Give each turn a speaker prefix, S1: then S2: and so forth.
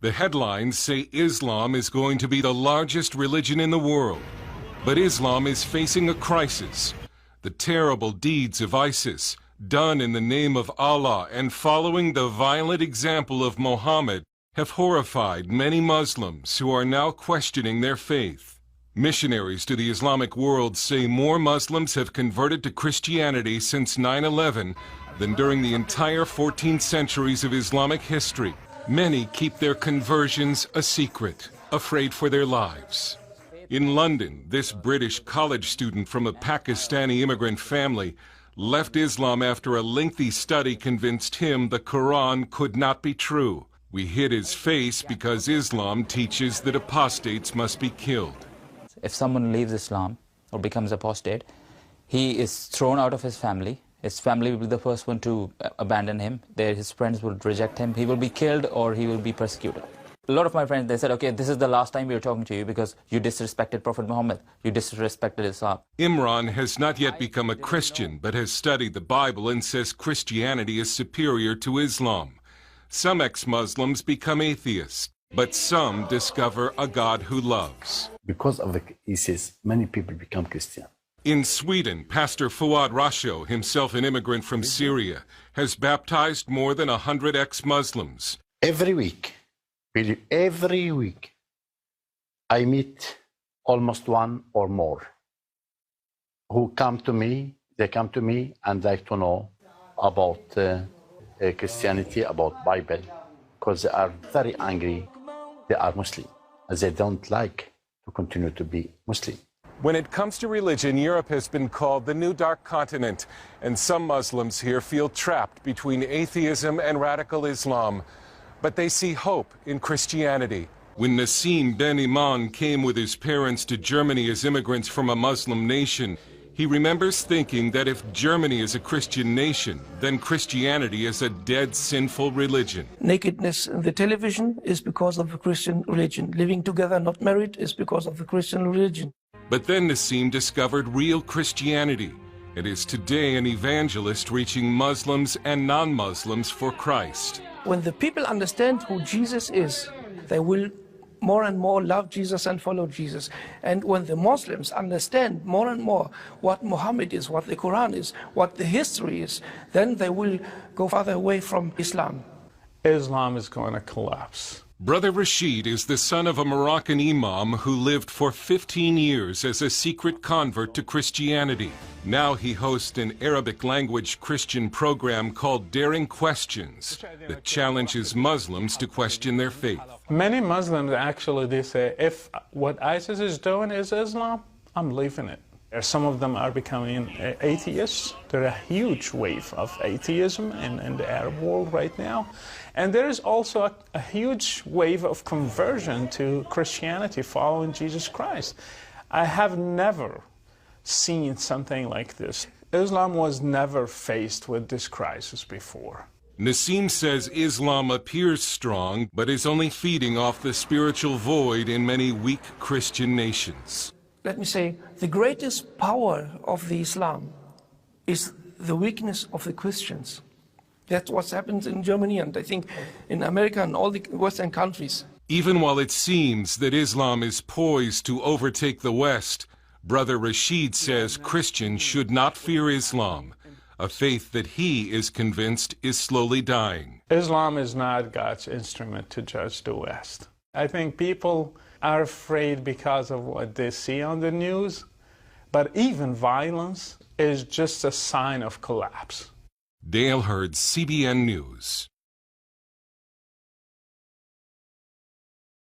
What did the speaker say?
S1: The headlines say Islam is going to be the largest religion in the world. But Islam is facing a crisis. The terrible deeds of ISIS, done in the name of Allah and following the violent example of Muhammad, have horrified many Muslims who are now questioning their faith. Missionaries to the Islamic world say more Muslims have converted to Christianity since 9/11 than during the entire 14 centuries of Islamic history. Many keep their conversions a secret, afraid for their lives. In London, this British college student from a Pakistani immigrant family left Islam after a lengthy study convinced him the Quran could not be true. We hid his face because Islam teaches that apostates must be killed.
S2: If someone leaves Islam or becomes apostate, he is thrown out of his family. His family will be the first one to abandon him. His friends will reject him. He will be killed or he will be persecuted. A lot of my friends, they said, okay, this is the last time we are talking to you because you disrespected Prophet Muhammad. You disrespected Islam.
S1: Imran has not yet become a Christian, but has studied the Bible and says Christianity is superior to Islam. Some ex-Muslims become atheists, but some discover a God who loves.
S3: Because of the ISIS, many people become Christian.
S1: In Sweden, Pastor Fuad Rasho, himself an immigrant from Syria, has baptized more than 100 ex-Muslims.
S3: Every week, I meet almost one or more who come to me. They come to me and like to know about Christianity, about Bible, because they are very angry. They are Muslim, as they don't like to continue to be Muslim.
S1: When it comes to religion, Europe has been called the new dark continent, and some Muslims here feel trapped between atheism and radical Islam. But they see hope in Christianity. When Nassim Ben Iman came with his parents to Germany as immigrants from a Muslim nation, he remembers thinking that if Germany is a Christian nation, then Christianity is a dead, sinful religion.
S4: Nakedness in the television is because of the Christian religion. Living together, not married, is because of the Christian religion.
S1: But then Nassim discovered real Christianity and is today an evangelist reaching Muslims and non-Muslims for Christ.
S4: When the people understand who Jesus is, they will more and more love Jesus and follow Jesus. And when the Muslims understand more and more what Muhammad is, what the Quran is, what the history is, then they will go farther away from Islam.
S5: Islam is going to collapse.
S1: Brother Rashid is the son of a Moroccan imam who lived for 15 years as a secret convert to Christianity. Now he hosts an Arabic-language Christian program called Daring Questions that challenges Muslims to question their faith.
S5: Many Muslims actually, they say, if what ISIS is doing is Islam, I'm leaving it. Some of them are becoming atheists. There's a huge wave of atheism in the Arab world right now. And there is also a huge wave of conversion to Christianity, following Jesus Christ. I have never seen something like this. Islam was never faced with this crisis before.
S1: Nassim says Islam appears strong, but is only feeding off the spiritual void in many weak Christian nations.
S4: Let me say, the greatest power of the Islam is the weakness of the Christians. That's what happens in Germany and I think in America and all the Western countries.
S1: Even while it seems that Islam is poised to overtake the West, Brother Rashid says Christians should not fear Islam, a faith that he is convinced is slowly dying.
S5: Islam is not God's instrument to judge the West. I think people are afraid because of what they see on the news, but even violence is just a sign of collapse.
S1: Dale Hurd, CBN News.